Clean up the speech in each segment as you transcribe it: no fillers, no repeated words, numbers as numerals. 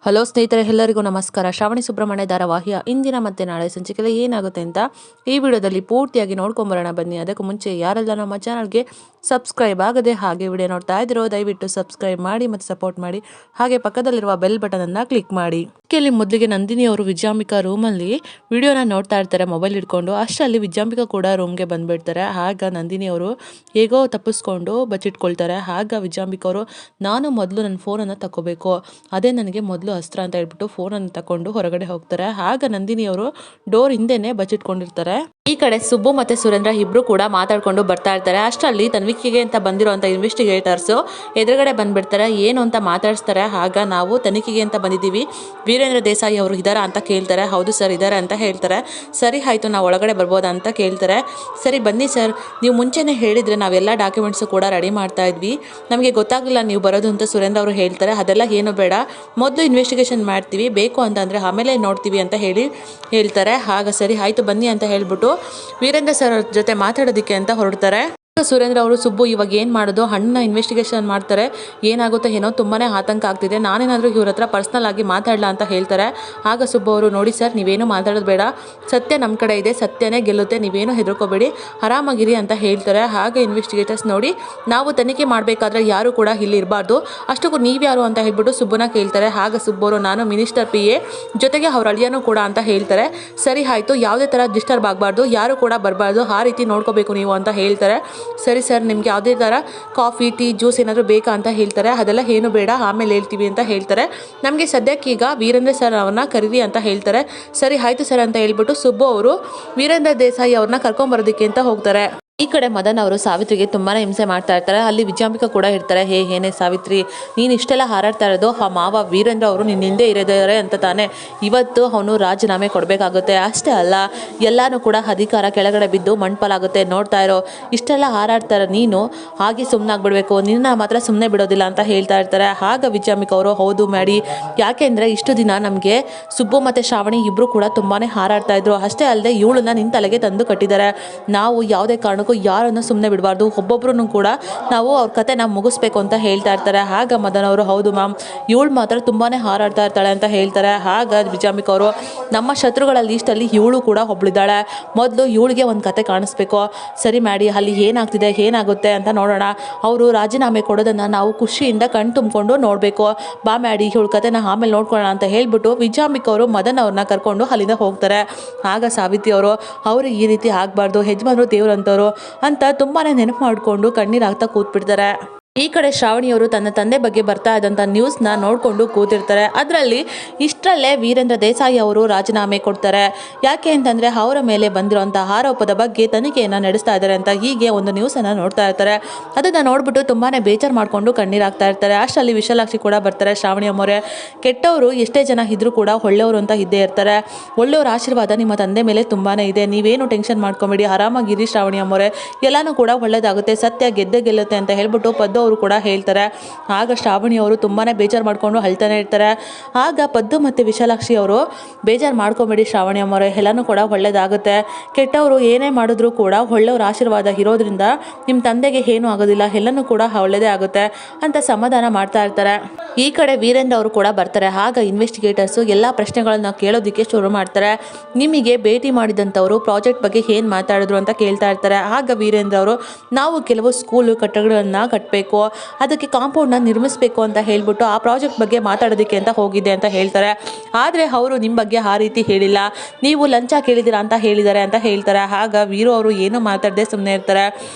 Hello ಸ್ನೇಹಿತರೆ, ಎಲ್ಲರಿಗೂ ನಮಸ್ಕಾರ. ಶ್ರಾವಣಿ ಸುಬ್ರಹ್ಮಣ್ಯ ಧಾರಾವಾಹಿಯ ಇಂದಿನ ಮತ್ತೆ ನಾಳೆ ಸಂಚಿಕೆಯಲ್ಲಿ ಏನಾಗುತ್ತೆ ಅಂತ ಈ ವಿಡಿಯೋದಲ್ಲಿ ಪೂರ್ತಿಯಾಗಿ ನೋಡ್ಕೊಂಬರೋಣ ಬನ್ನಿ. ಅದಕ್ಕೂ ಮುಂಚೆ ಯಾರೆಲ್ಲ ನಮ್ಮ ಚಾನಲ್ಗೆ ಸಬ್ಸ್ಕ್ರೈಬ್ ಆಗದೆ ಹಾಗೆ ವಿಡಿಯೋ ನೋಡ್ತಾ ಇದ್ದೀರೋ ದಯವಿಟ್ಟು ಸಬ್ಸ್ಕ್ರೈಬ್ ಮಾಡಿ ಮತ್ತು ಸಪೋರ್ಟ್ ಮಾಡಿ. ಹಾಗೆ ಪಕ್ಕದಲ್ಲಿರುವ ಬೆಲ್ ಬಟನ್ ಅನ್ನ ಕ್ಲಿಕ್ ಮಾಡಿ. ಇಲ್ಲಿ ಮೊದಲಿಗೆ ನಂದಿನಿ ಅವರು ವಿಜಯಾಂಬಿಕಾ ರೂಮಲ್ಲಿ ವಿಡಿಯೋನ ನೋಡ್ತಾ ಇರ್ತಾರೆ ಮೊಬೈಲ್ ಇಟ್ಕೊಂಡು. ಅಷ್ಟರಲ್ಲಿ ವಿಜಯಾಂಬಿಕಾ ಕೂಡ ರೂಮ್ಗೆ ಬಂದ್ಬಿಡ್ತಾರೆ. ಆಗ ನಂದಿನಿ ಅವರು ಹೇಗೋ ತಪ್ಪಿಸ್ಕೊಂಡು ಬಚ್ಚಿಟ್ಕೊಳ್ತಾರೆ. ಆಗ ವಿಜಯಾಂಬಿಕಾ ಅವರು ನಾನು ಮೊದಲು ನನ್ನ ಫೋನನ್ನು ತಗೋಬೇಕು, ಅದೇ ನನಗೆ ಮೊದಲು ಅಸ್ತ್ರ ಅಂತ ಹೇಳ್ಬಿಟ್ಟು ಫೋನನ್ನು ತಕೊಂಡು ಹೊರಗಡೆ ಹೋಗ್ತಾರೆ. ಆಗ ನಂದಿನಿ ಅವರು ಡೋರ್ ಹಿಂದೆನೆ ಬಚ್ಚಿಟ್ಕೊಂಡಿರ್ತಾರೆ. ಈ ಕಡೆ ಸುಬ್ಬು ಮತ್ತೆ ಸುರೇಂದ್ರ ಇಬ್ರು ಕೂಡ ಮಾತಾಡ್ಕೊಂಡು ಬರ್ತಾ ಇರ್ತಾರೆ. ಅಷ್ಟರಲ್ಲಿ ತನಿಖೆಗೆ ಅಂತ ಬಂದಿರುವಂತ ಇನ್ವೆಸ್ಟಿಗೇಟರ್ಸ್ ಎದುರುಗಡೆ ಬಂದ್ಬಿಡ್ತಾರೆ. ಏನು ಅಂತ ಮಾತಾಡಿಸ್ತಾರೆ. ಆಗ ನಾವು ತನಿಖೆಗೆ ಅಂತ ಬಂದಿದ್ದೀವಿ, ವೀರೇಂದ್ರ ದೇಸಾಯಿ ಅವರು ಇದಾರಾ ಅಂತ ಕೇಳ್ತಾರೆ. ಹೌದು ಸರ್ ಇದ್ದಾರೆ ಅಂತ ಹೇಳ್ತಾರೆ. ಸರಿ ಆಯ್ತು, ನಾವು ಒಳಗಡೆ ಬರ್ಬೋದಾ ಅಂತ ಕೇಳ್ತಾರೆ. ಸರಿ ಬನ್ನಿ ಸರ್, ನೀವು ಮುಂಚೆನೇ ಹೇಳಿದ್ರೆ ನಾವೆಲ್ಲ ಡಾಕ್ಯುಮೆಂಟ್ಸ್ ಕೂಡ ರೆಡಿ ಮಾಡ್ತಾ ಇದ್ವಿ, ನಮಗೆ ಗೊತ್ತಾಗಲಿಲ್ಲ ನೀವು ಬರೋದು ಅಂತ ಸುರೇಂದ್ರ ಅವರು ಹೇಳ್ತಾರೆ. ಅದೆಲ್ಲ ಏನು ಬೇಡ, ಮೊದಲು ಇನ್ವೆಸ್ಟಿಗೇಷನ್ ಮಾಡ್ತೀವಿ, ಬೇಕು ಅಂತಂದರೆ ಆಮೇಲೆ ನೋಡ್ತೀವಿ ಅಂತ ಹೇಳ್ತಾರೆ. ಆಗ ಸರಿ ಆಯಿತು ಬನ್ನಿ ಅಂತ ಹೇಳ್ಬಿಟ್ಟು ವೀರೇಂದ್ರ ಸರ್ ಜೊತೆ ಮಾತಾಡೋದಕ್ಕೆ ಅಂತ ಹೊರಡ್ತಾರೆ. ಸುರೇಂದ್ರ ಅವರು ಸುಬ್ಬು ಇವಾಗ ಏನು ಮಾಡೋದು, ಹಣ್ಣ ಇನ್ವೆಸ್ಟಿಗೇಷನ್ ಮಾಡ್ತಾರೆ, ಏನಾಗುತ್ತೋ ಏನೋ ತುಂಬಾನೇ ಆತಂಕ ಆಗ್ತಿದೆ, ನಾನೇನಾದರೂ ಇವ್ರ ಹತ್ರ ಪರ್ಸ್ನಲ್ ಆಗಿ ಮಾತಾಡಲ್ಲ ಅಂತ ಹೇಳ್ತಾರೆ. ಆಗ ಸುಬ್ಬು ಅವರು ನೋಡಿ ಸರ್, ನೀವೇನು ಮಾತಾಡೋದು ಬೇಡ, ಸತ್ಯ ನಮ್ಮ ಕಡೆ ಇದೆ, ಸತ್ಯನೇ ಗೆಲ್ಲುತ್ತೆ, ನೀವೇನು ಹೆದರ್ಕೋಬೇಡಿ, ಆರಾಮಾಗಿರಿ ಅಂತ ಹೇಳ್ತಾರೆ. ಹಾಗೆ ಇನ್ವೆಸ್ಟಿಗೇಟರ್ಸ್ ನೋಡಿ ನಾವು ತನಿಖೆ ಮಾಡಬೇಕಾದ್ರೆ ಯಾರು ಕೂಡ ಇಲ್ಲಿ ಇರಬಾರ್ದು, ಅಷ್ಟಕ್ಕೂ ನೀವ್ಯಾರು ಅಂತ ಹೇಳ್ಬಿಟ್ಟು ಸುಬ್ಬುನ ಕೇಳ್ತಾರೆ. ಆಗ ಸುಬ್ಬು ಅವರು ನಾನು ಮಿನಿಸ್ಟರ್ PA ಜೊತೆಗೆ ಅವ್ರ ಅಳಿಯನೂ ಕೂಡ ಅಂತ ಹೇಳ್ತಾರೆ. ಸರಿ ಆಯಿತು, ಯಾವುದೇ ಥರ ಡಿಸ್ಟರ್ಬ್ ಆಗಬಾರ್ದು, ಯಾರು ಕೂಡ ಬರಬಾರ್ದು, ಆ ರೀತಿ ನೋಡ್ಕೋಬೇಕು ನೀವು ಅಂತ ಹೇಳ್ತಾರೆ. ಸರಿ ಸರ್, ನಿಮ್ಗೆ ಯಾವುದೇ ಥರ ಕಾಫಿ ಟೀ ಜ್ಯೂಸ್ ಏನಾದರೂ ಬೇಕಾ ಅಂತ ಹೇಳ್ತಾರೆ. ಅದೆಲ್ಲ ಏನು ಬೇಡ, ಆಮೇಲೆ ಹೇಳ್ತೀವಿ ಅಂತ ಹೇಳ್ತಾರೆ. ನಮಗೆ ಸದ್ಯಕ್ಕೀಗ ವೀರೇಂದ್ರ ಸರ್ ಅವ್ರನ್ನ ಕರೀರಿ ಅಂತ ಹೇಳ್ತಾರೆ. ಸರಿ ಆಯಿತು ಸರ್ ಅಂತ ಹೇಳ್ಬಿಟ್ಟು ಸುಬ್ಬು ಅವರು ವೀರೇಂದ್ರ ದೇಸಾಯಿ ಅವ್ರನ್ನ ಕರ್ಕೊಂಬರೋದಕ್ಕೆ ಅಂತ ಹೋಗ್ತಾರೆ. ಈ ಕಡೆ ಮದನ್ ಅವರು ಸಾವಿತ್ರಿಗೆ ತುಂಬಾನೇ ಹಿಂಸೆ ಮಾಡ್ತಾ ಇರ್ತಾರೆ. ಅಲ್ಲಿ ವಿಜಯಾಂಬಿಕಾ ಕೂಡ ಇರ್ತಾರೆ. ಏನೇ ಸಾವಿತ್ರಿ, ನೀನು ಇಷ್ಟೆಲ್ಲ ಹಾರಾಡ್ತಾ ಇರೋದು ಆ ಮಾವ ವೀರೇಂದ್ರ ಅವರು ನಿನ್ನ ಹಿಂದೆ ಇರೋದಾರೆ ಅಂತ ತಾನೆ, ಇವತ್ತು ಅವನು ರಾಜೀನಾಮೆ ಕೊಡಬೇಕಾಗುತ್ತೆ. ಅಷ್ಟೇ ಅಲ್ಲ, ಎಲ್ಲಾನು ಕೂಡ ಅಧಿಕಾರ ಕೆಳಗಡೆ ಬಿದ್ದು ಮಣ್ಪಾಲಾಗುತ್ತೆ, ನೋಡ್ತಾ ಇರೋ. ಇಷ್ಟೆಲ್ಲ ಹಾರಾಡ್ತಾರೆ ನೀನು, ಹಾಗೆ ಸುಮ್ಮನಾಗ್ಬಿಡ್ಬೇಕು, ನಿನ್ನ ಮಾತ್ರ ಸುಮ್ಮನೆ ಬಿಡೋದಿಲ್ಲ ಅಂತ ಹೇಳ್ತಾ ಇರ್ತಾರೆ. ಆಗ ವಿಜಯಾಂಬಿಕಾ ಅವರು ಹೌದು ಮಾಡಿ, ಯಾಕೆಂದರೆ ಇಷ್ಟು ದಿನ ನಮಗೆ ಸುಬ್ಬು ಮತ್ತು ಶ್ರಾವಣಿ ಇಬ್ಬರು ಕೂಡ ತುಂಬಾನೇ ಹಾರಾಡ್ತಾ ಇದ್ರು, ಅಷ್ಟೇ ಅಲ್ಲದೆ ಇವಳನ್ನ ನಿನ್ನ ತಲೆಗೆ ತಂದು ಕಟ್ಟಿದ್ದಾರೆ, ನಾವು ಯಾವುದೇ ಕಾರಣಕ್ಕೂ ಯಾರನ್ನು ಸುಮ್ಮನೆ ಬಿಡಬಾರ್ದು, ಒಬ್ಬೊಬ್ರು ಕೂಡ ನಾವು ಅವ್ರ ಕತೆನ ಮುಗಿಸ್ಬೇಕು ಅಂತ ಹೇಳ್ತಾ ಇರ್ತಾರೆ. ಆಗ ಮದನ್ ಅವರು ಹೌದು ಮ್ಯಾಮ್, ಇವಳು ಮಾತ್ರ ತುಂಬಾನೇ ಹಾರಾಡ್ತಾ ಇರ್ತಾಳೆ ಅಂತ ಹೇಳ್ತಾರೆ. ಆಗ ವಿಜಯಾಂಬಿಕಾ ಅವರು ನಮ್ಮ ಶತ್ರುಗಳ ಲೀಸ್ಟಲ್ಲಿ ಇವಳು ಕೂಡ ಒಬ್ಳಿದ್ದಾಳೆ, ಮೊದಲು ಇವಳಿಗೆ ಒಂದು ಕತೆ ಕಾಣಿಸ್ಬೇಕು, ಸರಿ ಮಾಡಿ ಅಲ್ಲಿ ಏನಾಗ್ತಿದೆ ಏನಾಗುತ್ತೆ ಅಂತ ನೋಡೋಣ, ಅವರು ರಾಜೀನಾಮೆ ಕೊಡೋದನ್ನು ನಾವು ಖುಷಿಯಿಂದ ಕಣ್ ತುಂಬಿಕೊಂಡು ನೋಡಬೇಕು, ಬಾ ಮಾಡಿ ಇವಳ ಕತೆನ ಆಮೇಲೆ ನೋಡ್ಕೊಳ್ಳೋಣ ಅಂತ ಹೇಳ್ಬಿಟ್ಟು ವಿಜಯಾಂಬಿಕಾ ಅವರು ಮದನ್ ಅವ್ರನ್ನ ಕರ್ಕೊಂಡು ಅಲ್ಲಿಂದ ಹೋಗ್ತಾರೆ. ಆಗ ಸಾವಿತ್ರಿ ಅವರು ಈ ರೀತಿ ಆಗಬಾರ್ದು, ಯಜಮಾನರು ದೇವ್ರಂತವ್ರು ಅಂತ ತುಂಬಾನೇ ನೆನಪು ಮಾಡಿಕೊಂಡು ಕಣ್ಣೀರಾಗ್ತಾ ಕೂತ್ಬಿಡ್ತಾರೆ. ಈ ಕಡೆ ಶ್ರಾವಣಿಯವರು ತನ್ನ ತಂದೆ ಬಗ್ಗೆ ಬರ್ತಾ ಇದ್ದಂಥ ನ್ಯೂಸ್ನ ನೋಡಿಕೊಂಡು ಕೂತಿರ್ತಾರೆ. ಅದರಲ್ಲಿ ಇಷ್ಟರಲ್ಲೇ ವೀರೇಂದ್ರ ದೇಸಾಯಿ ಅವರು ರಾಜೀನಾಮೆ ಕೊಡ್ತಾರೆ. ಯಾಕೆ ಅಂತಂದರೆ ಅವರ ಮೇಲೆ ಬಂದಿರೋಂಥ ಆರೋಪದ ಬಗ್ಗೆ ತನಿಖೆಯನ್ನು ನಡೆಸ್ತಾ ಇದ್ದಾರೆ ಅಂತ ಹೀಗೆ ಒಂದು ನ್ಯೂಸನ್ನು ನೋಡ್ತಾ ಇರ್ತಾರೆ. ಅದನ್ನು ನೋಡ್ಬಿಟ್ಟು ತುಂಬಾ ಬೇಜಾರು ಮಾಡಿಕೊಂಡು ಕಣ್ಣೀರಾಗ್ತಾ ಇರ್ತಾರೆ. ಅಷ್ಟರಲ್ಲಿ ವಿಶಾಲಾಕ್ಷಿ ಕೂಡ ಬರ್ತಾರೆ. ಶ್ರಾವಣಿ ಅಮ್ಮೋರೆ, ಕೆಟ್ಟವರು ಎಷ್ಟೇ ಜನ ಇದ್ರೂ ಕೂಡ ಒಳ್ಳೆಯವರು ಅಂತ ಇದ್ದೇ ಇರ್ತಾರೆ, ಒಳ್ಳೆಯವ್ರ ಆಶೀರ್ವಾದ ನಿಮ್ಮ ತಂದೆ ಮೇಲೆ ತುಂಬಾ ಇದೆ, ನೀವೇನು ಟೆನ್ಷನ್ ಮಾಡ್ಕೊಂಬೇಡಿ, ಆರಾಮಾಗಿರಿ ಶ್ರಾವಣಿ ಅಮ್ಮೋರೆ, ಎಲ್ಲನೂ ಕೂಡ ಒಳ್ಳೇದಾಗುತ್ತೆ, ಸತ್ಯ ಗೆಲ್ಲುತ್ತೆ ಅಂತ ಹೇಳ್ಬಿಟ್ಟು ಪದ್ದು ಅವರು ಕೂಡ ಹೇಳ್ತಾರೆ. ಆಗ ಶ್ರಾವಣಿ ಅವರು ತುಂಬಾನೇ ಬೇಜಾರು ಮಾಡ್ಕೊಂಡು ಅಳ್ತಾನೆ ಇರ್ತಾರೆ. ಆಗ ಪದ್ದು ಮತ್ತು ವಿಶಾಲಾಕ್ಷಿ ಅವರು ಬೇಜಾರು ಮಾಡ್ಕೊಬೇಡಿ ಶ್ರಾವಣಿ ಅಮ್ಮವ್ರೆ, ಎಲ್ಲನೂ ಕೂಡ ಒಳ್ಳೇದಾಗುತ್ತೆ, ಕೆಟ್ಟವರು ಏನೇ ಮಾಡಿದ್ರು ಕೂಡ ಒಳ್ಳೆಯವ್ರ ಆಶೀರ್ವಾದ ಇರೋದ್ರಿಂದ ನಿಮ್ಮ ತಂದೆಗೆ ಏನೂ ಆಗೋದಿಲ್ಲ, ಎಲ್ಲನೂ ಕೂಡ ಒಳ್ಳೆಯದೇ ಆಗುತ್ತೆ ಅಂತ ಸಮಾಧಾನ ಮಾಡ್ತಾ ಇರ್ತಾರೆ. ಈ ಕಡೆ ವೀರೇಂದ್ರ ಅವರು ಕೂಡ ಬರ್ತಾರೆ. ಆಗ ಇನ್ವೆಸ್ಟಿಗೇಟರ್ಸು ಎಲ್ಲ ಪ್ರಶ್ನೆಗಳನ್ನ ಕೇಳೋದಕ್ಕೆ ಶುರು ಮಾಡ್ತಾರೆ. ನಿಮಗೆ ಭೇಟಿ ಮಾಡಿದಂಥವರು ಪ್ರಾಜೆಕ್ಟ್ ಬಗ್ಗೆ ಏನು ಮಾತಾಡಿದ್ರು ಅಂತ ಕೇಳ್ತಾ ಇರ್ತಾರೆ. ಆಗ ವೀರೇಂದ್ರ ಅವರು ನಾವು ಕೆಲವು ಸ್ಕೂಲು ಕಟ್ಟಡಗಳನ್ನು ಕಟ್ಟಬೇಕು, ಅದಕ್ಕೆ ಕಾಂಪೌಂಡ್ನ ನಿರ್ಮಿಸಬೇಕು ಅಂತ ಹೇಳ್ಬಿಟ್ಟು ಆ ಪ್ರಾಜೆಕ್ಟ್ ಬಗ್ಗೆ ಮಾತಾಡೋದಕ್ಕೆ ಅಂತ ಹೋಗಿದ್ದೆ ಅಂತ ಹೇಳ್ತಾರೆ. ಆದರೆ ಅವರು ನಿಮ್ಮ ಬಗ್ಗೆ ಆ ರೀತಿ ಹೇಳಿಲ್ಲ, ನೀವು ಲಂಚ ಕೇಳಿದ್ದೀರಾ ಅಂತ ಹೇಳಿದ್ದಾರೆ ಅಂತ ಹೇಳ್ತಾರೆ. ಆಗ ವೀರು ಅವರು ಏನು ಮಾತಾಡದೆ ಸುಮ್ಮನೆ ಇರ್ತಾರೆ.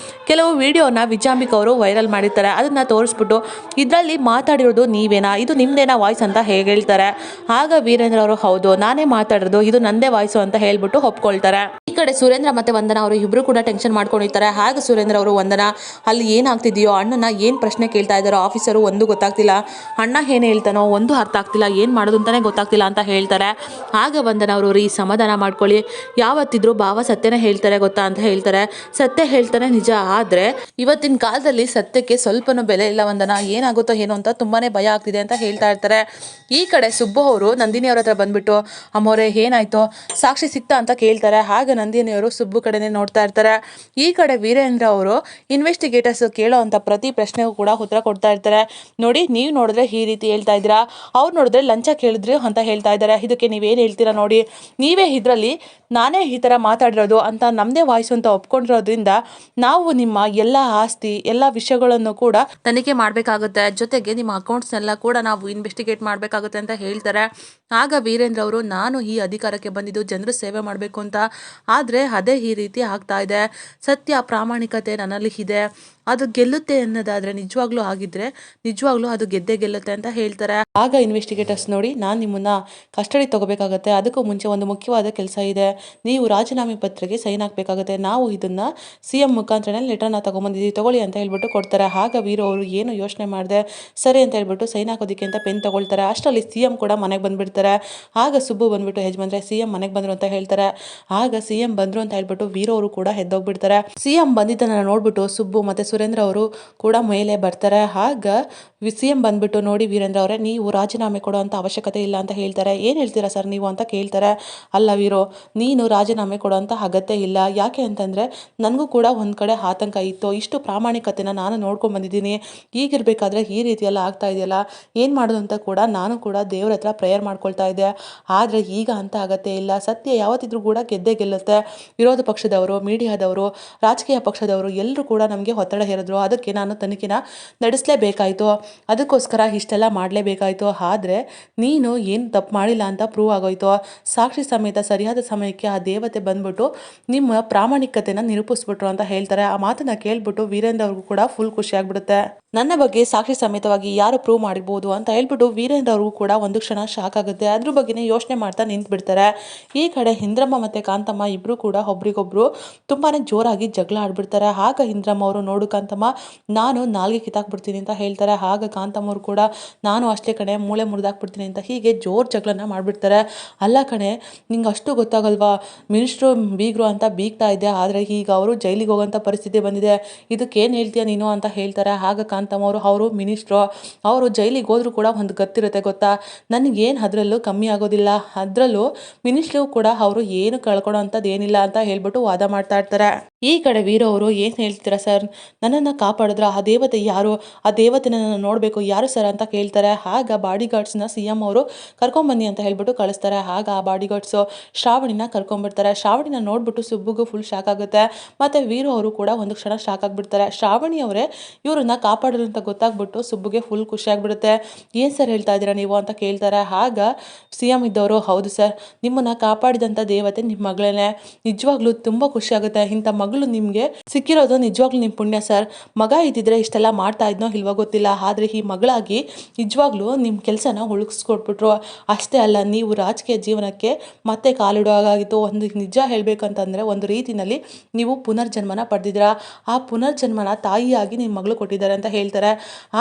ಕೆಲವು ವಿಡಿಯೋನ ವಿಜಯಾಂಬಿಕಾ ಅವರು ವೈರಲ್ ಮಾಡಿರ್ತಾರೆ, ಅದನ್ನು ತೋರಿಸ್ಬಿಟ್ಟು ಇದರಲ್ಲಿ ಮಾತಾಡಿರೋದು ನೀವೇನಾ, ಇದು ನಿಮ್ಮದೇನಾ ವಾಯ್ಸ್ ಅಂತ ಹೇಳ್ತಾರೆ. ಆಗ ವೀರೇಂದ್ರ ಅವರು ಹೌದು ನಾನೇ ಮಾತಾಡೋದು, ಇದು ನಂದೇ ವಾಯ್ಸು ಅಂತ ಹೇಳ್ಬಿಟ್ಟು ಒಪ್ಕೊಳ್ತಾರೆ. ಈ ಕಡೆ ಸುರೇಂದ್ರ ಮತ್ತು ವಂದನಾ ಅವರು ಇಬ್ಬರು ಕೂಡ ಟೆನ್ಷನ್ ಮಾಡ್ಕೊಂಡಿರ್ತಾರೆ. ಹಾಗೆ ಸುರೇಂದ್ರ ಅವರು ವಂದನಾ ಅಲ್ಲಿ ಏನಾಗ್ತಿದೆಯೋ, ಅಣ್ಣನ ಏನು ಪ್ರಶ್ನೆ ಕೇಳ್ತಾ ಇದ್ದಾರೋ ಆಫೀಸರು ಒಂದು ಗೊತ್ತಾಗ್ತಿಲ್ಲ, ಅಣ್ಣ ಏನು ಹೇಳ್ತಾನೋ ಒಂದು ಅರ್ಥ ಆಗ್ತಿಲ್ಲ, ಏನು ಮಾಡೋದು ಅಂತಲೇ ಗೊತ್ತಾಗ್ತಿಲ್ಲ ಅಂತ ಹೇಳ್ತಾರೆ. ಆಗ ವಂದನ ಅವರು ರೀ ಸಮಾಧಾನ ಮಾಡ್ಕೊಳ್ಳಿ, ಯಾವತ್ತಿದ್ರು ಭಾವ ಸತ್ಯನೇ ಹೇಳ್ತಾರೆ ಗೊತ್ತಾ ಅಂತ ಹೇಳ್ತಾರೆ. ಸತ್ಯ ಹೇಳ್ತಾನೆ ನಿಜ, ಆದರೆ ಇವತ್ತಿನ ಕಾಲದಲ್ಲಿ ಸತ್ಯಕ್ಕೆ ಸ್ವಲ್ಪನೂ ಬೆಲೆ ಇಲ್ಲ ವಂದನ, ಏನಾಗುತ್ತೋ ಏನೋ ಅಂತ ತುಂಬಾನೇ ಭಯ ಆಗ್ತಿದೆ ಅಂತ ಹೇಳ್ತಾ ಇರ್ತಾರೆ. ಈ ಕಡೆ ಸುಬ್ಬು ಅವರು ನಂದಿನಿ ಅವ್ರ ಹತ್ರ ಬಂದ್ಬಿಟ್ಟು ಅಮ್ಮೋರೆ ಏನಾಯ್ತೋ ಸಾಕ್ಷಿ ಸಿಕ್ತಾ ಅಂತ ಕೇಳ್ತಾರೆ. ಆಗ ನಂದಿನಿ ಅವರು ಸುಬ್ಬು ಕಡೆನೇ ನೋಡ್ತಾ ಇರ್ತಾರೆ. ಈ ಕಡೆ ವೀರೇಂದ್ರ ಅವರು ಇನ್ವೆಸ್ಟಿಗೇಟರ್ಸ್ ಕೇಳೋ ಅಂತ ಪ್ರತಿ ಪ್ರಶ್ನೆಗೂ ಕೂಡ ಉತ್ತರ ಕೊಡ್ತಾ ಇರ್ತಾರೆ. ನೋಡಿ, ನೀವು ನೋಡಿದ್ರೆ ಈ ರೀತಿ ಹೇಳ್ತಾ ಇದ್ದೀರಾ, ಅವ್ರು ನೋಡಿದ್ರೆ ಲಂಚ ಕೇಳಿದ್ರು ಅಂತ ಹೇಳ್ತಾ ಇದ್ದಾರೆ, ಇದಕ್ಕೆ ನೀವೇನು ಹೇಳ್ತೀರಾ ನೋಡಿ, ನೀವೇ ಇದರಲ್ಲಿ ನಾನೇ ಈ ಥರ ಮಾತಾಡಿರೋದು ಅಂತ ನಮ್ಮದೇ ವಾಯ್ಸು ಅಂತ ಒಪ್ಕೊಂಡಿರೋದ್ರಿಂದ ನಾವು ನಿಮ್ಮ ಎಲ್ಲ ಆಸ್ತಿ ಎಲ್ಲ ವಿಷಯಗಳನ್ನು ಕೂಡ ತನಿಖೆ ಮಾಡಬೇಕಾಗುತ್ತೆ, ಜೊತೆಗೆ ನಿಮ್ಮ ಅಕೌಂಟ್ಸ್ನೆಲ್ಲ ಕೂಡ ನಾವು ಇನ್ವೆಸ್ಟಿಗೇಟ್ ಮಾಡಬೇಕಾಗುತ್ತೆ ಅಂತ ಹೇಳ್ತಾರೆ. ಆಗ ವೀರೇಂದ್ರ ಅವರು ನಾನು ಈ ಅಧಿಕಾರಕ್ಕೆ ಬಂದಿದ್ದು ಜನರು ಸೇವೆ ಮಾಡಬೇಕು ಅಂತ, ಆದರೆ ಅದೇ ಈ ರೀತಿ ಆಗ್ತಾ ಇದೆ, ಸತ್ಯ ಪ್ರಾಮಾಣಿಕತೆ ನನ್ನಲ್ಲಿ ಇದೆ, ಅದು ಗೆಲ್ಲುತ್ತೆ ಅನ್ನೋದಾದರೆ ನಿಜವಾಗ್ಲೂ ಆಗಿದ್ರೆ ನಿಜವಾಗ್ಲೂ ಅದು ಗೆದ್ದೇ ಗೆಲ್ಲುತ್ತೆ ಅಂತ ಹೇಳ್ತಾರೆ. ಆಗ ಇನ್ವೆಸ್ಟಿಗೇಟರ್ಸ್ ನೋಡಿ, ನಾನು ನಿಮ್ಮನ್ನ ಕಸ್ಟಡಿ ತಗೋಬೇಕಾಗತ್ತೆ, ಅದಕ್ಕೂ ಮುಂಚೆ ಒಂದು ಮುಖ್ಯವಾದ ಕೆಲಸ ಇದೆ, ನೀವು ರಾಜೀನಾಮೆ ಪತ್ರಕ್ಕೆ ಸೈನ್ ಹಾಕಬೇಕಾಗುತ್ತೆ, ನಾವು ಇದನ್ನ CM ಮುಖಾಂತರನೇ ಲೆಟರ್ನ ತಗೊಂಬಂದಿದ್ದೀವಿ, ತಗೊಳ್ಳಿ ಅಂತ ಹೇಳ್ಬಿಟ್ಟು ಕೊಡ್ತಾರೆ. ಆಗ ವೀರು ಅವರು ಏನು ಯೋಚನೆ ಮಾಡಿದೆ ಸರಿ ಅಂತ ಹೇಳ್ಬಿಟ್ಟು ಸೈನ್ ಹಾಕೋದಕ್ಕೆ ಅಂತ ಪೆನ್ ತಗೊಳ್ತಾರೆ. ಅಷ್ಟರಲ್ಲಿ CM ಕೂಡ ಮನೆಗೆ ಬಂದ್ಬಿಡ್ತಾರೆ. ಆಗ ಸುಬ್ಬು ಬಂದ್ಬಿಟ್ಟು ಯಜಮಾನ್ರೆ CM ಮನೆಗೆ ಬಂದರು ಅಂತ ಹೇಳ್ತಾರೆ. ಆಗ CM ಬಂದ್ರು ಅಂತ ಹೇಳ್ಬಿಟ್ಟು ವೀರು ಅವರು ಕೂಡ ಎದ್ದೋಗ್ಬಿಡ್ತಾರೆ. CM ಬಂದಿದ್ದನ್ನ ನೋಡ್ಬಿಟ್ಟು ಸುಬ್ಬು ಮತ್ತೆ ಸುರೇಂದ್ರ ಅವರು ಕೂಡ ಮೇಲೆ ಬರ್ತಾರೆ. ಆಗ CM ಬಂದ್ಬಿಟ್ಟು ನೋಡಿ ವೀರೇಂದ್ರ ಅವರೇ, ನೀವು ರಾಜೀನಾಮೆ ಕೊಡೋ ಅಂತ ಅವಶ್ಯಕತೆ ಇಲ್ಲ ಅಂತ ಹೇಳ್ತಾರೆ. ಏನು ಹೇಳ್ತೀರಾ ಸರ್ ನೀವು ಅಂತ ಕೇಳ್ತಾರೆ. ಅಲ್ಲ ವೀರೋ, ನೀನು ರಾಜೀನಾಮೆ ಕೊಡೋ ಅಂತ ಅಗತ್ಯ ಇಲ್ಲ, ಯಾಕೆ ಅಂತಂದರೆ ನನಗೂ ಕೂಡ ಒಂದು ಕಡೆ ಆತಂಕ ಇತ್ತು, ಇಷ್ಟು ಪ್ರಾಮಾಣಿಕತೆನ ನಾನು ನೋಡ್ಕೊಂಡು ಬಂದಿದ್ದೀನಿ, ಈಗಿರಬೇಕಾದ್ರೆ ಈ ರೀತಿಯೆಲ್ಲ ಆಗ್ತಾ ಇದೆಯಲ್ಲ, ಏನು ಮಾಡೋದು ಅಂತ ಕೂಡ ನಾನು ಕೂಡ ದೇವ್ರ ಹತ್ರ ಪ್ರೇಯರ್ ಮಾಡ್ಕೊಳ್ತಾ ಇದ್ದೆ, ಆದರೆ ಈಗ ಅಂತ ಅಗತ್ಯ ಇಲ್ಲ, ಸತ್ಯ ಯಾವತ್ತಿದ್ರೂ ಕೂಡ ಗೆದ್ದೇ ಗೆಲ್ಲುತ್ತೆ. ವಿರೋಧ ಪಕ್ಷದವರು, ಮೀಡಿಯಾದವರು, ರಾಜಕೀಯ ಪಕ್ಷದವರು ಎಲ್ಲರೂ ಕೂಡ ನಮಗೆ ಒತ್ತಡ ಹೇರಿದ್ರು, ಅದಕ್ಕೆ ನಾನು ತನಿಖೆನ ನಡೆಸಲೇಬೇಕಾಯಿತು, ಅದಕ್ಕೋಸ್ಕರ ಇಷ್ಟೆಲ್ಲ ಮಾಡಲೇಬೇಕಾಯಿತು, ಆದರೆ ನೀನು ಏನು ತಪ್ಪು ಮಾಡಿಲ್ಲ ಅಂತ ಪ್ರೂವ್ ಆಗೋಯ್ತು, ಸಾಕ್ಷಿ ಸಮೇತ ಸರಿಯಾದ ಸಮಯಕ್ಕೆ ಆ ದೇವತೆ ಬಂದ್ಬಿಟ್ಟು ನಿಮ್ಮ ಪ್ರಾಮಾಣಿಕತೆನ ನಿರೂಪಿಸ್ಬಿಟ್ರು ಅಂತ ಹೇಳ್ತಾರೆ. ಆ ಮಾತನ್ನ ಕೇಳ್ಬಿಟ್ಟು ವೀರೇಂದ್ರ ಅವ್ರಿಗೂ ಕೂಡ ಫುಲ್ ಖುಷಿ ಆಗ್ಬಿಡುತ್ತೆ. ನನ್ನ ಬಗ್ಗೆ ಸಾಕ್ಷಿ ಸಮೇತವಾಗಿ ಯಾರು ಪ್ರೂವ್ ಮಾಡಿರ್ಬೋದು ಅಂತ ಹೇಳ್ಬಿಟ್ಟು ವೀರೇಂದ್ರ ಅವ್ರಿಗೂ ಕೂಡ ಒಂದು ಕ್ಷಣ ಶಾಕ್ ಆಗುತ್ತೆ. ಅದ್ರ ಬಗ್ಗೆನೇ ಯೋಚನೆ ಮಾಡ್ತಾ ನಿಂತು ಬಿಡ್ತಾರೆ. ಈ ಕಡೆ ಇಂದ್ರಮ್ಮ ಮತ್ತೆ ಕಾಂತಮ್ಮ ಇಬ್ರು ಕೂಡ ಒಬ್ರಿಗೊಬ್ರು ತುಂಬಾನೇ ಜೋರಾಗಿ ಜಗಳ ಆಡ್ಬಿಡ್ತಾರೆ. ಆಗ ಇಂದ್ರಮ್ಮ ಅವರು ನೋಡು ಕಾಂತಮ್ಮ, ನಾನು ನಾಲ್ಗೆ ಕಿತ್ತಾಕ್ಬಿಡ್ತೀನಿ ಅಂತ ಹೇಳ್ತಾರೆ. ಆಗ ಕಾಂತಮ್ಮ ಅವರು ಕೂಡ ನಾನು ಅಷ್ಟೇ ಕಣೆ, ಮೂಳೆ ಮುರಿದಾಕ್ಬಿಡ್ತೀನಿ ಅಂತ ಹೀಗೆ ಜೋರ್ ಜಗಳನ್ನ ಮಾಡ್ಬಿಡ್ತಾರೆ. ಅಲ್ಲ ಕಣೆ, ನಿಂಗೆ ಅಷ್ಟು ಗೊತ್ತಾಗಲ್ವಾ, ಮಿನಿಸ್ಟ್ರು ಬೀಗರು ಅಂತ ಬೀಗ್ತಾ ಇದ್ದೆ, ಆದರೆ ಈಗ ಅವರು ಜೈಲಿಗೆ ಹೋಗೋಂಥ ಪರಿಸ್ಥಿತಿ ಬಂದಿದೆ, ಇದಕ್ಕೇನು ಹೇಳ್ತೀಯ ನೀನು ಅಂತ ಹೇಳ್ತಾರೆ. ಆಗ ಕಾಂತಮ್ಮ ಅವರು ಮಿನಿಸ್ಟ್ರು, ಅವರು ಜೈಲಿಗೆ ಹೋದ್ರೂ ಕೂಡ ಒಂದು ಗೊತ್ತಿರುತ್ತೆ ಗೊತ್ತಾ, ನನಗೇನು ಅದರಲ್ಲೂ ಕಮ್ಮಿ ಆಗೋದಿಲ್ಲ, ಅದರಲ್ಲೂ ಮಿನಿಸ್ಟ್ರು ಕೂಡ ಅವರು ಏನು ಕಳ್ಕೊಳ್ಳೋ ಅಂಥದ್ದು ಏನಿಲ್ಲ ಅಂತ ಹೇಳ್ಬಿಟ್ಟು ವಾದ ಮಾಡ್ತಾ ಇರ್ತಾರೆ. ಈ ಕಡೆ ವೀರು ಅವರು ಏನು ಹೇಳ್ತೀರಾ ಸರ್, ನನ್ನನ್ನು ಕಾಪಾಡಿದ್ರ ಆ ದೇವತೆ ಯಾರು, ಆ ದೇವತೆ ನನ್ನ ನೋಡಬೇಕು ಯಾರು ಸರ್ ಅಂತ ಕೇಳ್ತಾರೆ. ಆಗ ಬಾಡಿ ಗಾರ್ಡ್ಸ್ನ CM ಅವರು ಕರ್ಕೊಂಬನ್ನಿ ಅಂತ ಹೇಳ್ಬಿಟ್ಟು ಕಳಿಸ್ತಾರೆ. ಆಗ ಆ ಬಾಡಿ ಗಾರ್ಡ್ಸು ಶ್ರಾವಣಿನ ಕರ್ಕೊಂಡ್ಬಿಡ್ತಾರೆ. ಶ್ರಾವಣಿನ ನೋಡ್ಬಿಟ್ಟು ಸುಬ್ಬುಗೂ ಫುಲ್ ಶಾಕ್ ಆಗುತ್ತೆ, ಮತ್ತು ವೀರು ಅವರು ಕೂಡ ಒಂದು ಕ್ಷಣ ಶಾಕ್ ಆಗಿಬಿಡ್ತಾರೆ. ಶ್ರಾವಣಿ ಅವರೇ ಇವ್ರನ್ನ ಕಾಪಾಡಿದ್ರು ಅಂತ ಗೊತ್ತಾಗ್ಬಿಟ್ಟು ಸುಬ್ಬುಗೆ ಫುಲ್ ಖುಷಿ ಆಗಿಬಿಡುತ್ತೆ. ಏನು ಸರ್ ಹೇಳ್ತಾ ಇದ್ದೀರಾ ನೀವು ಅಂತ ಕೇಳ್ತಾರೆ. ಆಗ CM ಇದ್ದವರು, ಹೌದು ಸರ್, ನಿಮ್ಮನ್ನು ಕಾಪಾಡಿದಂಥ ದೇವತೆ ನಿಮ್ಮ ಮಗಳೇ, ನಿಜವಾಗ್ಲೂ ತುಂಬ ಖುಷಿ ಆಗುತ್ತೆ, ಇಂಥ ಮಗಳು ನಿಮಗೆ ಸಿಕ್ಕಿರೋದು ನಿಜವಾಗ್ಲೂ ನಿಮ್ಮ ಪುಣ್ಯ ಸರ್, ಮಗ ಇದ್ದಿದ್ರೆ ಇಷ್ಟೆಲ್ಲ ಮಾಡ್ತಾ ಇದ್ನೋ ಇಲ್ವೋ ಗೊತ್ತಿಲ್ಲ, ಆದರೆ ಈ ಮಗಳಾಗಿ ನಿಜವಾಗ್ಲೂ ನಿಮ್ಮ ಕೆಲಸನ ಉಳಿಸ್ಕೊಟ್ಬಿಟ್ರು. ಅಷ್ಟೇ ಅಲ್ಲ, ನೀವು ರಾಜಕೀಯ ಜೀವನಕ್ಕೆ ಮತ್ತೆ ಕಾಲಿಡುವಾಗಾಗಿತ್ತು. ಒಂದು ನಿಜ ಹೇಳಬೇಕಂತಂದರೆ ಒಂದು ರೀತಿಯಲ್ಲಿ ನೀವು ಪುನರ್ಜನ್ಮನ ಪಡೆದಿದ್ದೀರ, ಆ ಪುನರ್ಜನ್ಮನ ತಾಯಿಯಾಗಿ ನಿಮ್ಮ ಮಗಳು ಕೊಟ್ಟಿದ್ದಾರೆ ಅಂತ ಹೇಳ್ತಾರೆ.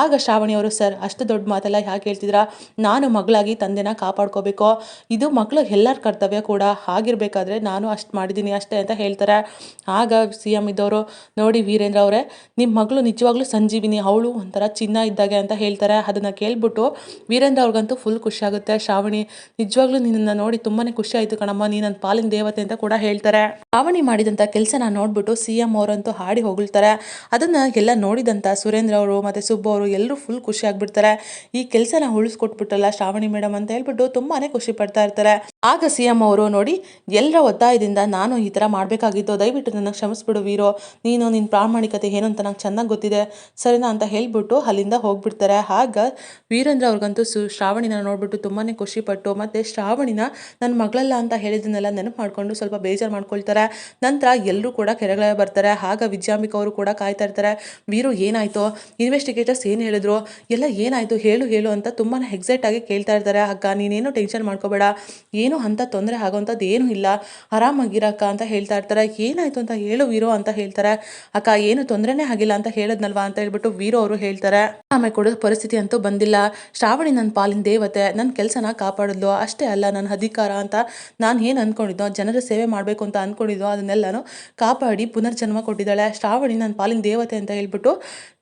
ಆಗ ಶ್ರಾವಣಿ ಅವರು, ಸರ್ ಅಷ್ಟು ದೊಡ್ಡ ಮಾತೆಲ್ಲ ಯಾಕೆ ಹೇಳ್ತಿದ್ದೀರಾ, ನಾನು ಮಗಳಾಗಿ ತಂದೆನ ಕಾಪಾಡ್ಕೋಬೇಕು, ಇದು ಮಕ್ಕಳು ಎಲ್ಲರ ಕರ್ತವ್ಯ ಕೂಡ, ಆಗಿರಬೇಕಾದ್ರೆ ನಾನು ಅಷ್ಟು ಮಾಡಿದ್ದೀನಿ ಅಷ್ಟೇ ಅಂತ ಹೇಳ್ತಾರೆ. ಆಗ CM ಇದ್ದವರು, ನೋಡಿ ವೀರೇಂದ್ರ ಅವರೇ, ನಿಮ್ಮ ಮಗಳು ನಿಜವಾಗ್ಲೂ ಸಂಜೀವಿನಿ, ಅವಳು ಒಂಥರ ಚಿನ್ನ ಇದ್ದಾಗೆ ಅಂತ ಹೇಳ್ತಾರೆ. ಅದನ್ನು ಕೇಳ್ಬಿಟ್ಟು ವೀರೇಂದ್ರ ಅವ್ರಿಗಂತೂ ಫುಲ್ ಖುಷಿ ಆಗುತ್ತೆ. ಶ್ರಾವಣಿ, ನಿಜವಾಗ್ಲೂ ನಿನ್ನನ್ನು ನೋಡಿ ತುಂಬಾ ಖುಷಿ ಆಯಿತು ಕಣಮ್ಮ, ನೀ ನನ್ನ ಪಾಲಿನ ದೇವತೆ ಅಂತ ಕೂಡ ಹೇಳ್ತಾರೆ. ಶ್ರಾವಣಿ ಮಾಡಿದಂಥ ಕೆಲಸನ ನೋಡ್ಬಿಟ್ಟು CM ಅವರಂತೂ ಹಾಡಿ ಹೊಗಳ್ತಾರೆ. ಅದನ್ನು ಎಲ್ಲ ನೋಡಿದಂಥ ಸುರೇಂದ್ರ ಅವರು ಮತ್ತು ಸುಬ್ಬು ಅವರು ಎಲ್ಲರೂ ಫುಲ್ ಖುಷಿ ಆಗಿಬಿಡ್ತಾರೆ. ಈ ಕೆಲಸನ ಉಳಿಸ್ಕೊಟ್ಬಿಟ್ಟಲ್ಲ ಶ್ರಾವಣಿ ಮೇಡಮ್ ಅಂತ ಹೇಳ್ಬಿಟ್ಟು ತುಂಬಾ ಖುಷಿ ಪಡ್ತಾ ಇರ್ತಾರೆ. ಆಗ CM ಅವರು, ನೋಡಿ ಎಲ್ಲರ ಒತ್ತಾಯದಿಂದ ನಾನು ಈ ಥರ ಮಾಡಬೇಕಾಗಿತ್ತು, ದಯವಿಟ್ಟು ನನ್ನ ಕ್ಷಮಿಸ್ಬಿಡು ವೀರೋ, ನೀನು ನಿನ್ನ ಪ್ರಾಮಾಣಿಕತೆ ಏನು ಅಂತ ನಂಗೆ ಚೆನ್ನಾಗಿ ಗೊತ್ತಿದೆ ಸರಿನಾ ಅಂತ ಹೇಳ್ಬಿಟ್ಟು ಅಲ್ಲಿಂದ ಹೋಗ್ಬಿಡ್ತಾರೆ. ಆಗ ವೀರೇಂದ್ರ ಅವ್ರಿಗಂತೂ ಶ್ರಾವಣಿನ ನೋಡ್ಬಿಟ್ಟು ತುಂಬಾ ಖುಷಿಪಟ್ಟು, ಮತ್ತು ಶ್ರಾವಣಿನ ನನ್ನ ಮಗಳಲ್ಲ ಅಂತ ಹೇಳಿದ್ದನ್ನೆಲ್ಲ ನೆನಪು ಮಾಡಿಕೊಂಡು ಸ್ವಲ್ಪ ಬೇಜಾರು ಮಾಡ್ಕೊಳ್ತಾರೆ. ನಂತರ ಎಲ್ಲರೂ ಕೂಡ ಕೆಳಗಡೆ ಬರ್ತಾರೆ. ಆಗ ವಿಜಯಾಂಬಿಕಾ ಅವರು ಕೂಡ ಕಾಯ್ತಾ ಇರ್ತಾರೆ. ವೀರು ಏನಾಯಿತು, ಇನ್ವೆಸ್ಟಿಗೇಟರ್ಸ್ ಏನು ಹೇಳಿದ್ರು, ಎಲ್ಲ ಏನಾಯಿತು ಹೇಳು ಹೇಳು ಅಂತ ತುಂಬಾ ಎಕ್ಸೈಟ್ ಆಗಿ ಕೇಳ್ತಾ ಇರ್ತಾರೆ. ಅಕ್ಕ ನೀನೇನು ಟೆನ್ಷನ್ ಮಾಡ್ಕೋಬೇಡ, ಏನೂ ಏನು ಅಂತ ತೊಂದರೆ ಆಗೋವಂಥದ್ದು ಏನೂ ಇಲ್ಲ, ಆರಾಮಾಗಿರಕ್ಕ ಅಂತ ಹೇಳ್ತಾ ಇರ್ತಾರೆ. ಏನಾಯಿತು ಅಂತ ಹೇಳು ವೀರೋ ಅಂತ ಹೇಳ್ತಾರೆ. ಅಕ್ಕ ಏನು ತೊಂದರೆನೇ ಆಗಿಲ್ಲ ಅಂತ ಹೇಳಿದ್ನಲ್ವಾ ಅಂತ ಹೇಳ್ಬಿಟ್ಟು ವೀರೋ ಅವರು ಹೇಳ್ತಾರೆ. ಆಮೇಲೆ ಕೊಡೋ ಪರಿಸ್ಥಿತಿ ಅಂತೂ ಬಂದಿಲ್ಲ. ಶ್ರಾವಣಿ ನನ್ನ ಪಾಲಿನ ದೇವತೆ, ನನ್ನ ಕೆಲಸನ ಕಾಪಾಡಿದ್ಲು. ಅಷ್ಟೇ ಅಲ್ಲ, ನನ್ನ ಅಧಿಕಾರ ಅಂತ ನಾನು ಏನು ಅಂದ್ಕೊಂಡಿದ್ದೋ, ಜನರ ಸೇವೆ ಮಾಡಬೇಕು ಅಂತ ಅಂದ್ಕೊಂಡಿದ್ದೋ ಅದನ್ನೆಲ್ಲನೂ ಕಾಪಾಡಿ ಪುನರ್ಜನ್ಮ ಕೊಟ್ಟಿದ್ದಾಳೆ. ಶ್ರಾವಣಿ ನನ್ನ ಪಾಲಿನ ದೇವತೆ ಅಂತ ಹೇಳ್ಬಿಟ್ಟು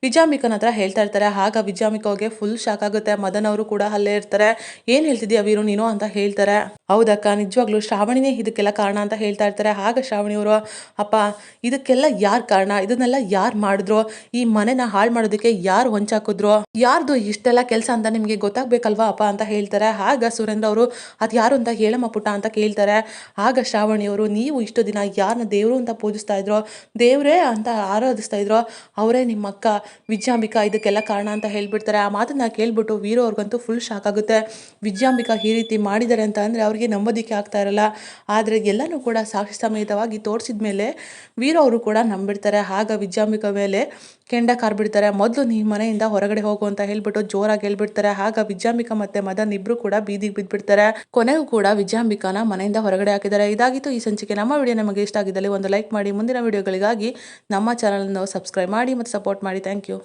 ವಿಜಯಾಂಬಿಕನ ಹತ್ರ ಹೇಳ್ತಾ ಇರ್ತಾರೆ. ಆಗ ವಿಜಯಾಂಬಿಕಾಗೆ ಫುಲ್ ಶಾಕ್ ಆಗುತ್ತೆ. ಮದನ್ ಅವರು ಕೂಡ ಅಲ್ಲೇ ಇರ್ತಾರೆ. ಏನು ಹೇಳ್ತಿದ್ದೀಯ ವೀರು ನೀನು ಅಂತ ಹೇಳ್ತಾರೆ. ಹೌದಕ್ಕ, ನಿಜವಾಗ್ಲೂ ಶ್ರಾವಣಿನೇ ಇದಕ್ಕೆಲ್ಲ ಕಾರಣ ಅಂತ ಹೇಳ್ತಾ ಇರ್ತಾರೆ. ಆಗ ಶ್ರಾವಣಿಯವರು, ಅಪ್ಪ ಇದಕ್ಕೆಲ್ಲ ಯಾರು ಕಾರಣ, ಇದನ್ನೆಲ್ಲ ಯಾರು ಮಾಡಿದ್ರು, ಈ ಮನೆನ ಹಾಳು ಮಾಡೋದಕ್ಕೆ ಯಾರು ಹೊಂಚಾಕಿದ್ರು, ಯಾರ್ದು ಇಷ್ಟೆಲ್ಲ ಕೆಲಸ ಅಂತ ನಿಮಗೆ ಗೊತ್ತಾಗ್ಬೇಕಲ್ವಾ ಅಪ್ಪ ಅಂತ ಹೇಳ್ತಾರೆ. ಆಗ ಸುರೇಂದ್ರ ಅವರು, ಅದು ಯಾರು ಅಂತ ಹೇಳಮ್ಮ ಪುಟ್ಟ ಅಂತ ಕೇಳ್ತಾರೆ. ಆಗ ಶ್ರಾವಣಿಯವರು, ನೀವು ಇಷ್ಟು ದಿನ ಯಾರನ್ನ ದೇವರು ಅಂತ ಪೂಜಿಸ್ತಾ ಇದ್ರೋ, ದೇವರೇ ಅಂತ ಆರಾಧಿಸ್ತಾ ಇದ್ರೋ, ಅವರೇ ನಿಮ್ಮ ಅಕ್ಕ ವಿಜಯಾಂಬಿಕಾ ಇದಕ್ಕೆಲ್ಲ ಕಾರಣ ಅಂತ ಹೇಳ್ಬಿಡ್ತಾರೆ. ಆ ಮಾತನ್ನ ಕೇಳ್ಬಿಟ್ಟು ವೀರು ಅವ್ರಿಗಂತೂ ಫುಲ್ ಶಾಕ್ ಆಗುತ್ತೆ. ವಿಜಯಾಂಬಿಕಾ ಈ ರೀತಿ ಮಾಡಿದ್ದಾರೆ ಅಂತ ಅಂದರೆ ಅವರಿಗೆ ನಂಬೋದಕ್ಕೆ ಆಗ್ತಾ ಇರಲ್ಲ. ಆದರೆ ಎಲ್ಲನೂ ಕೂಡ ಸಾಕ್ಷಿ ಸಮೇತವಾಗಿ ತೋರಿಸಿದ ಮೇಲೆ ವೀರು ಅವರು ಕೂಡ ನಂಬಿಡ್ತಾರೆ. ಆಗ ವಿಜಯಾಂಬಿಕಾ ಮೇಲೆ ಕೆಂಡ ಕಾರ್ಬಿಡ್ತಾರೆ. ಮೊದಲು ನೀವು ಮನೆಯಿಂದ ಹೊರಗಡೆ ಹೋಗು ಅಂತ ಹೇಳ್ಬಿಟ್ಟು ಜೋರಾಗಿ ಹೇಳ್ಬಿಡ್ತಾರೆ. ಆಗ ವಿಜಯಾಂಬಿಕಾ ಮತ್ತೆ ಮದನ್ ಇಬ್ರು ಕೂಡ ಬೀದಿಗೆ ಬಿದ್ದುಬಿಡ್ತಾರೆ. ಕೊನೆಗೂ ಕೂಡ ವಿಜಯಾಂಬಿಕಾನ ಮನೆಯಿಂದ ಹೊರಗಡೆ ಹಾಕಿದ್ದಾರೆ. ಇದಾಗಿತ್ತು ಈ ಸಂಚಿಕೆ. ನಮ್ಮ ವಿಡಿಯೋ ನಿಮಗೆ ಇಷ್ಟ ಆಗಿದ್ದಲ್ಲಿ ಒಂದು ಲೈಕ್ ಮಾಡಿ. ಮುಂದಿನ ವಿಡಿಯೋಗಳಿಗಾಗಿ ನಮ್ಮ ಚಾನಲ್ ಅನ್ನು ಸಬ್ಸ್ಕ್ರೈಬ್ ಮಾಡಿ ಮತ್ತು ಸಪೋರ್ಟ್ ಮಾಡಿ. Thank you.